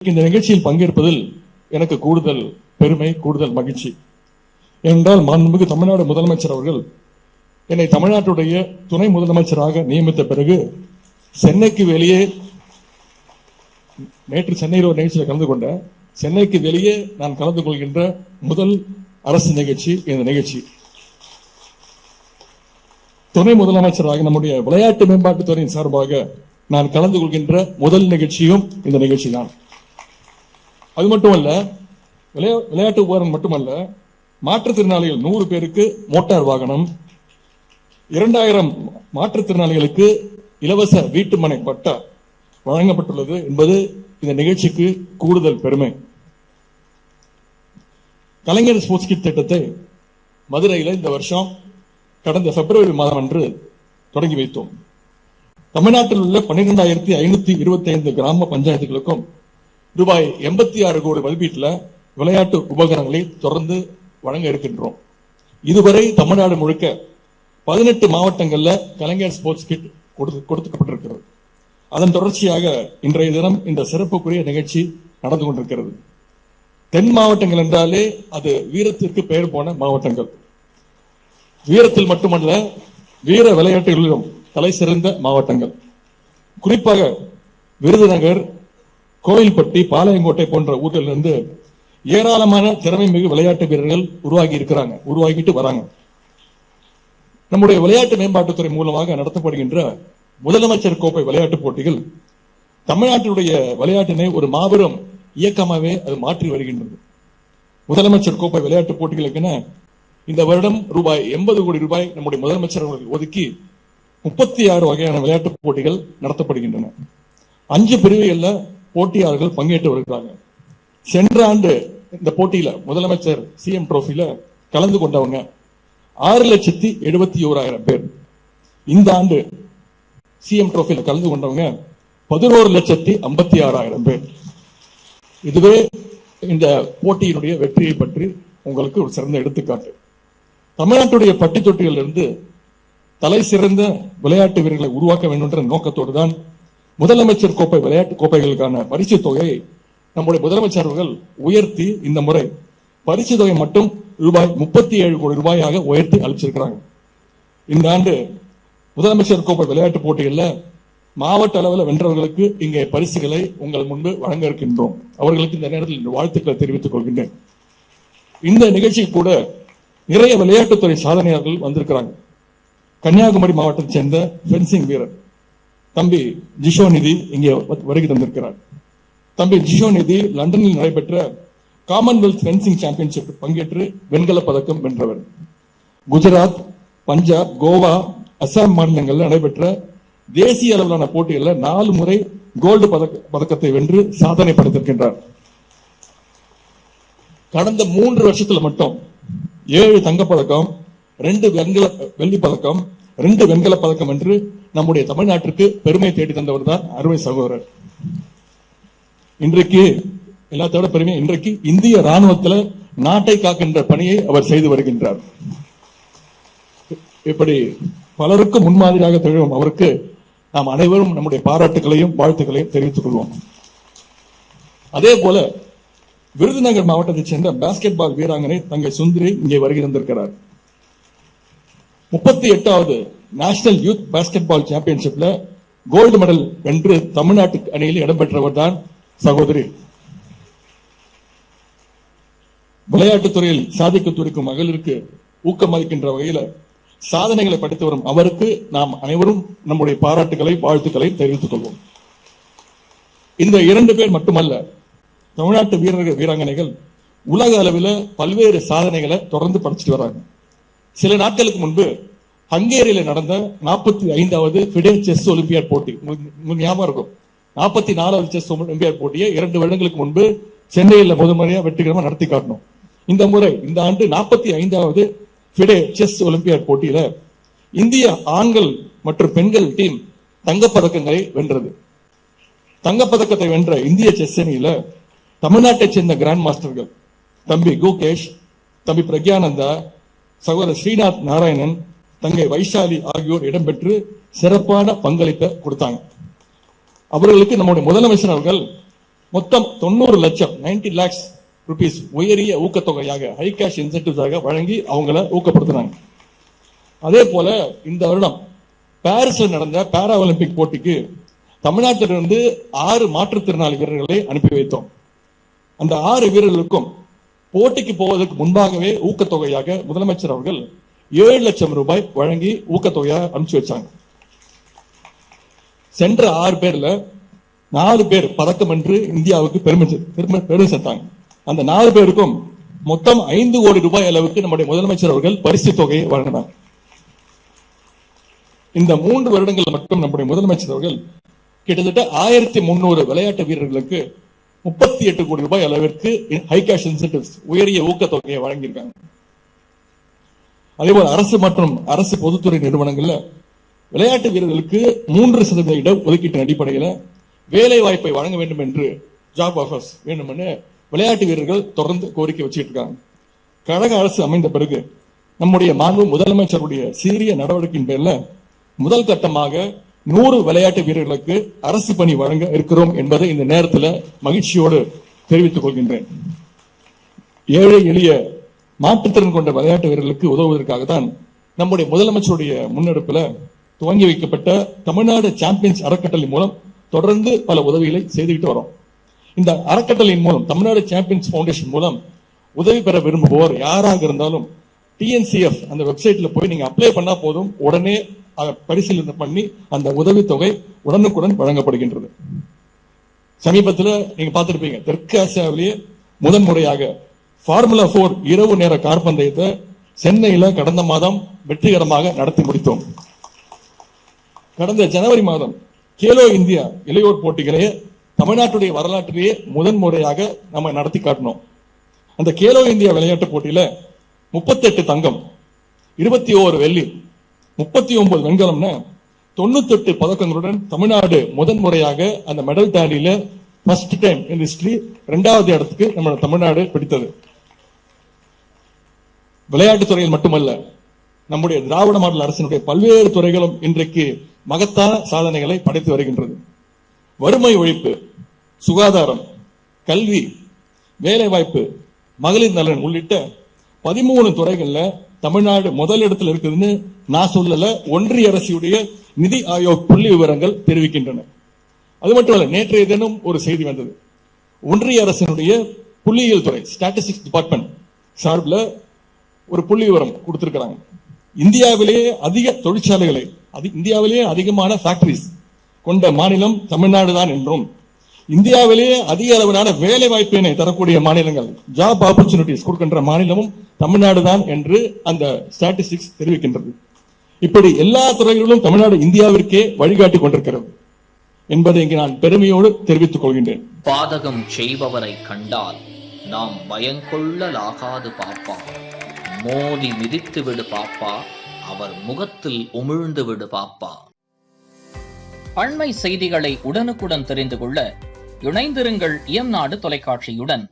இந்த நிகழ்ச்சியில் பங்கேற்பதில் எனக்கு கூடுதல் பெருமை, கூடுதல் மகிழ்ச்சி. ஏனென்றால் மாண்புமிகு தமிழ்நாடு முதலமைச்சர் அவர்கள் என்னை தமிழ்நாட்டுடைய துணை முதலமைச்சராக நியமித்த பிறகு சென்னைக்கு வெளியே, நேற்று சென்னையில் ஒரு நிகழ்ச்சியில் கலந்து கொண்ட, சென்னைக்கு வெளியே நான் கலந்து கொள்கின்ற முதல் அரசு நிகழ்ச்சி இந்த நிகழ்ச்சி. துணை முதலமைச்சராக நம்முடைய விளையாட்டு மேம்பாட்டுத்துறையின் சார்பாக நான் கலந்து கொள்கின்ற முதல் நிகழ்ச்சியும் இந்த நிகழ்ச்சி தான். அது மட்டுமல்ல, விளையாட்டு உபகரணம் மட்டுமல்ல, மாற்றுத்திறனாளிகள் 100 பேருக்கு மோட்டார் வாகனம், 2000 மாற்றுத்திறனாளிகளுக்கு இலவச வீட்டுமனை பட்டா வழங்கப்பட்டுள்ளது என்பது இந்த நிகழ்ச்சிக்கு கூடுதல் பெருமை. கலைஞர் ஸ்போர்ட்ஸ் கிட் திட்டத்தை மதுரையில் இந்த வருஷம் கடந்த பிப்ரவரி மாதம் அன்று தொடங்கி வைத்தோம். தமிழ்நாட்டில் உள்ள 12,525 கிராம பஞ்சாயத்துகளுக்கும் ரூபாய் 86 கோடி மதிப்பீட்டில் விளையாட்டு உபகரணங்களை தொடர்ந்து வழங்க இருக்கின்றோம். இதுவரை தமிழ்நாடு முழுக்க 18 மாவட்டங்கள்ல கலைஞர் ஸ்போர்ட்ஸ் கிட் கொடுக்கப்பட்டிருக்கிறது. அதன் தொடர்ச்சியாக இன்றைய தினம் இந்த சிறப்புக்குரிய நிகழ்ச்சி நடந்து கொண்டிருக்கிறது. தென் மாவட்டங்கள் என்றாலே அது வீரத்திற்கு பெயர் போன மாவட்டங்கள். வீரத்தில் மட்டுமல்ல, வீர விளையாட்டுகளிலும் தலை சிறந்த மாவட்டங்கள். குறிப்பாக விருதுநகர், கோயில்பட்டி, பாளையங்கோட்டை போன்ற ஊர்களிலிருந்து ஏராளமான திறமை மிகு விளையாட்டு வீரர்கள் உருவாகிட்டு வராங்க. நம்முடைய விளையாட்டு மேம்பாட்டுத்துறை மூலமாக நடத்தப்படுகின்ற முதலமைச்சர் கோப்பை விளையாட்டுப் போட்டிகள் தமிழ்நாட்டினுடைய விளையாட்டினை ஒரு மாபெரும் இயக்கமாகவே அது மாற்றி வருகின்றது. முதலமைச்சர் கோப்பை விளையாட்டுப் போட்டிகளுக்கென இந்த வருடம் ரூபாய் 80 கோடி ரூபாய் நம்முடைய முதலமைச்சர் அவர்கள் ஒதுக்கி 36 வகையான விளையாட்டுப் போட்டிகள் நடத்தப்படுகின்றன. 5 பிரிவுகளில் போட்டியாளர்கள் பங்கேற்று வருகிறாங்க. சென்ற ஆண்டு இந்த போட்டியில முதலமைச்சர் சிஎம் டிரோபியில கலந்து கொண்டவங்க 6,71,000 பேர். இந்த ஆண்டு சிஎம் டிரோபியில கலந்து கொண்டவங்க 11,56,000 பேர். இதுவே இந்த போட்டியினுடைய வெற்றியை பற்றி உங்களுக்கு ஒரு சிறந்த எடுத்துக்காட்டு. தமிழ்நாட்டுடைய பட்டி தொட்டியிலிருந்து தலை சிறந்த விளையாட்டு வீரர்களை உருவாக்க வேண்டும் என்ற நோக்கத்தோடு தான் முதலமைச்சர் கோப்பை விளையாட்டு கோப்பைகளுக்கான பரிசு தொகையை நம்முடைய முதலமைச்சர் அவர்கள் உயர்த்தி இந்த முறை பரிசு தொகை மட்டும் ரூபாய் 37 கோடி ரூபாயாக உயர்த்தி அளிச்சிருக்கிறாங்க. இந்த ஆண்டு முதலமைச்சர் கோப்பை விளையாட்டு போட்டிகளில் மாவட்ட அளவில் வென்றவர்களுக்கு இங்கே பரிசுகளை உங்கள் முன்பு வழங்க இருக்கின்றோம். அவர்களுக்கு இந்த நேரத்தில் வாழ்த்துக்களை தெரிவித்துக் கொள்கின்றேன். இந்த நிகழ்ச்சிக்கு கூட நிறைய விளையாட்டுத்துறை சாதனையாளர்கள் வந்திருக்கிறாங்க. கன்னியாகுமரி மாவட்டத்தை சேர்ந்த பென்சிங் வீரர் தம்பி ஜிஷோ நிதி இங்கே வருகை தந்திருக்கிறார். தம்பி ஜிஷோ நிதி லண்டனில் நடைபெற்ற காமன்வெல்த் ஃபென்சிங் சாம்பியன்ஷிப் பங்கேற்று வெண்கல பதக்கம் வென்றவர். குஜராத், பஞ்சாப், கோவா, அசாம் மாநிலங்களில் நடைபெற்ற தேசிய அளவிலான போட்டிகளில் 4 முறை கோல்டு பதக்கத்தை வென்று சாதனை படைத்திருக்கின்றார். கடந்த 3 வருஷத்துல மட்டும் 7 தங்கப்பதக்கம், 2 வெள்ளி பதக்கம், 2 வெண்கல பதக்கம் என்று நம்முடைய தமிழ்நாட்டிற்கு பெருமை தேடி தந்தவர் தான் அருமை சகோதரர். இன்றைக்கு எல்லாத்தோட பெருமை, இன்றைக்கு இந்திய ராணுவத்தில் நாட்டை காக்கின்ற பணியை அவர் செய்து வருகின்றார். இப்படி பலருக்கும் முன்மாதிரியாக திகழும் அவருக்கு நாம் அனைவரும் நம்முடைய பாராட்டுகளையும் வாழ்த்துக்களையும் தெரிவித்துக் கொள்வோம். அதே போல விருதுநகர் மாவட்டத்தைச் சேர்ந்த பாஸ்கெட் பால் வீராங்கனை தங்கை சுந்தரி இங்கே வருகை தந்திருக்கிறார். 38வது நேஷனல் யூத் பாஸ்கெட் பால் சாம்பியன்ஷிப்ல கோல்டு மெடல் வென்று தமிழ்நாட்டு அணியில் இடம்பெற்றவர் தான் சகோதரி. விளையாட்டுத்துறையில் சாதிக்க துடிக்கும் மகளிருக்கு ஊக்கமளிக்கின்ற வகையில் சாதனைகளை படித்து வரும் அவருக்கு நாம் அனைவரும் நம்முடைய பாராட்டுகளை வாழ்த்துக்களை தெரிவித்துக் கொள்வோம். இந்த 2 பேர் மட்டுமல்ல, தமிழ்நாட்டு வீராங்கனைகள் உலக அளவில் பல்வேறு சாதனைகளை தொடர்ந்து படிச்சுட்டு வராங்க. சில நாட்களுக்கு முன்பு ஹங்கேரியில் நடந்த 45வது ஃபிடே செஸ் ஒலிம்பியாட் போட்டி ஞாபகம் இருக்கும். 44வது செஸ் ஒலிம்பியாட் போட்டியை 2 வருடங்களுக்கு முன்பு சென்னையில் முதன்முறையாக வெற்றிகரமாக நடத்தி காட்டணும். இந்த முறை இந்த ஆண்டு 45வது ஃபிடே செஸ் ஒலிம்பியாட் போட்டியில இந்திய ஆண்கள் மற்றும் பெண்கள் டீம் தங்கப்பதக்கங்களை வென்றது. தங்கப்பதக்கத்தை வென்ற இந்திய செஸ் அணியில தமிழ்நாட்டைச் சேர்ந்த கிராண்ட் மாஸ்டர்கள் தம்பி குகேஷ், தம்பி பிரக்யானந்தா, சகோதரர் ஸ்ரீநாத் நாராயணன், தங்கை வைஷாலி ஆகியோர் இடம்பெற்று சிறப்பான பங்களிப்பை கொடுத்தாங்க. அவர்களுக்கு நம்முடைய முதலமைச்சர் அவர்கள் மொத்தம் 90 லட்சம் 90 lakhs rupees உயரிய ஊக்கத்தொகையாக ஹை கேஷ் இன்சென்டிவ்ஸாக வழங்கி அவங்கள ஊக்கப்படுத்தினாங்க. அதே போல இந்த வருடம் பாரிஸ்ல நடந்த பாரா ஒலிம்பிக் போட்டிக்கு தமிழ்நாட்டிலிருந்து 6 மாற்றுத்திறனாளி வீரர்களை அனுப்பி வைத்தோம். அந்த 6 வீரர்களுக்கும் போட்டிக்கு போவதற்கு முன்பாகவே ஊக்கத்தொகையாக முதலமைச்சர் அவர்கள் 7 லட்சம் ரூபாய் வழங்கி ஊக்கத்தொகையாக அனுப்பிச்சு வச்சாங்க. சென்ற 6 பேர்ல 4 பேர் பதக்கம் வென்று இந்தியாவுக்கு பெருமை சேர்த்தாங்க. அந்த 4 பேருக்கும் மொத்தம் 5 கோடி ரூபாய் அளவுக்கு நம்முடைய முதலமைச்சர் அவர்கள் பரிசு தொகையை வழங்கினார். இந்த 3 வருடங்கள் மட்டும் நம்முடைய முதலமைச்சர் அவர்கள் கிட்டத்தட்ட 1300 விளையாட்டு வீரர்களுக்கு 38 கோடி ரூபாய் அளவிற்கு ஹை கேஷ் இன்சென்டிவ்ஸ் உயரிய ஊக்கத்தொகையை வழங்கியிருக்காங்க. அதேபோல் அரசு மற்றும் அரசு பொதுத்துறை நிறுவனங்கள்ல விளையாட்டு வீரர்களுக்கு 3% இட ஒதுக்கீட்டின் அடிப்படையில் வேலை வாய்ப்பை வழங்க வேண்டும் என்று ஜாப் ஆஃபர்ஸ் வேண்டும் என்று விளையாட்டு வீரர்கள் தொடர்ந்து கோரிக்கை வச்சுட்டு இருக்காங்க. கழக அரசு அமைந்த பிறகு நம்முடைய மாண்பு முதலமைச்சருடைய சீரிய நடவடிக்கையின் பேர்ல முதல் கட்டமாக 100 விளையாட்டு வீரர்களுக்கு அரசு பணி வழங்க இருக்கிறோம் என்பதை இந்த நேரத்தில் மகிழ்ச்சியோடு தெரிவித்துக் கொள்கின்றேன். ஏழை எளிய மாற்றுத்திறன் கொண்ட விளையாட்டு வீரர்களுக்கு உதவுவதற்காகத்தான் நம்முடைய முதலமைச்சருடைய முன்னெடுப்பில் துவங்கி வைக்கப்பட்ட தமிழ்நாடு சாம்பியன்ஸ் அறக்கட்டளை மூலம் தொடர்ந்து பல உதவிகளை செய்துவிட்டு வரோம். இந்த அறக்கட்டளையின் மூலம் தமிழ்நாடு சாம்பியன்ஸ் பவுண்டேஷன் மூலம் உதவி பெற விரும்புவோர் யாராக இருந்தாலும் TNCF அந்த வெப்சைட்ல போய் நீங்க அப்ளை பண்ணா போதும், உடனே பரிசீலனை பண்ணி அந்த உதவி தொகை உடனுக்குடன் வழங்கப்படுகின்றது. சமீபத்தில் நீங்க பார்த்திருப்பீங்க, தெற்கு ஆசியாவிலேயே முதன்முறையாக ஃபார்முலா 4 இரவு நேர கார் பந்தயத்தை சென்னையில கடந்த மாதம் வெற்றிகரமாக நடத்தி முடித்தோம். கடந்த ஜனவரி மாதம் கேலோ இந்தியா இளையோர் போட்டிகளை தமிழ்நாட்டுடைய வரலாற்றிலேயே முதன்முறையாக நம்ம நடத்தி காட்டினோம். அந்த கேலோ இந்தியா விளையாட்டு போட்டியில 38 தங்கம், 21 வெள்ளி, 39 வெண்கலம்னு 98 பதக்கங்களுடன் தமிழ்நாடு முதன்முறையாக அந்த மெடல் டாலியில ஃபர்ஸ்ட் டைம் இன் ஹிஸ்டரி 2வது இடத்துக்கு நம்ம தமிழ்நாடு பிடித்தது. விளையாட்டுத் துறையில் மட்டுமல்ல, நம்முடைய திராவிட மாடல் அரசினுடைய பல்வேறு துறைகளும் இன்றைக்கு மகத்தான சாதனைகளை படைத்து வருகின்றது. வறுமை ஒழிப்பு, சுகாதாரம், கல்வி, வேலைவாய்ப்பு, மகளிர் நலன் உள்ளிட்ட 13 துறைகள்ல தமிழ்நாடு முதல் இடத்தில் இருக்குதுன்னு நான் சொல்லல, ஒன்றிய அரசுடைய நிதி ஆயோக் புள்ளி விவரங்கள் தெரிவிக்கின்றன. அது மட்டுமல்ல, நேற்றைய தினம் ஒரு செய்தி வந்தது. ஒன்றிய அரசினுடைய புள்ளியியல் துறை ஸ்டாட்டிஸ்டிக்ஸ் டிபார்ட்மெண்ட் சார்பில் ஒரு புள்ளி விவரம் கொடுத்திருக்கிறாங்க. இந்தியாவிலேயே அதிக தொழிற்சாலைகளை, இந்தியாவிலேயே அதிகமான ஃபேக்டரிஸ் கொண்ட மாநிலம் தமிழ்நாடு தான் என்றும், இந்தியாவிலேயே அதிக அளவிலான வேலை வாய்ப்பினை தரக்கூடிய மாநிலங்கள், ஜாப் ஆப்பர்ச்சுனிட்டிஸ் கொடுக்கின்ற மாநிலமும் தமிழ்நாடு தான் என்று அந்த ஸ்டாட்டிஸ்டிக்ஸ் தெரிவிக்கின்றது. இப்படி எல்லா துறைகளிலும் தமிழ்நாடு இந்தியாவிற்கே வழிகாட்டி கொண்டிருக்கிறது என்பதை இங்கு நான் பெருமையோடு தெரிவித்துக் கொள்கின்றேன். பாதகம் செய்பவரை கண்டால் நாம் பயங்கொள்ளலாகாது பாப்பா, மோதி மிதித்து விடு பாப்பா, அவர் முகத்தில் உமிழ்ந்து விடு பாப்பா. அண்மை செய்திகளை உடனுக்குடன் தெரிந்து கொள்ள இணைந்திருங்கள் இயம்நாடு தொலைக்காட்சியுடன்.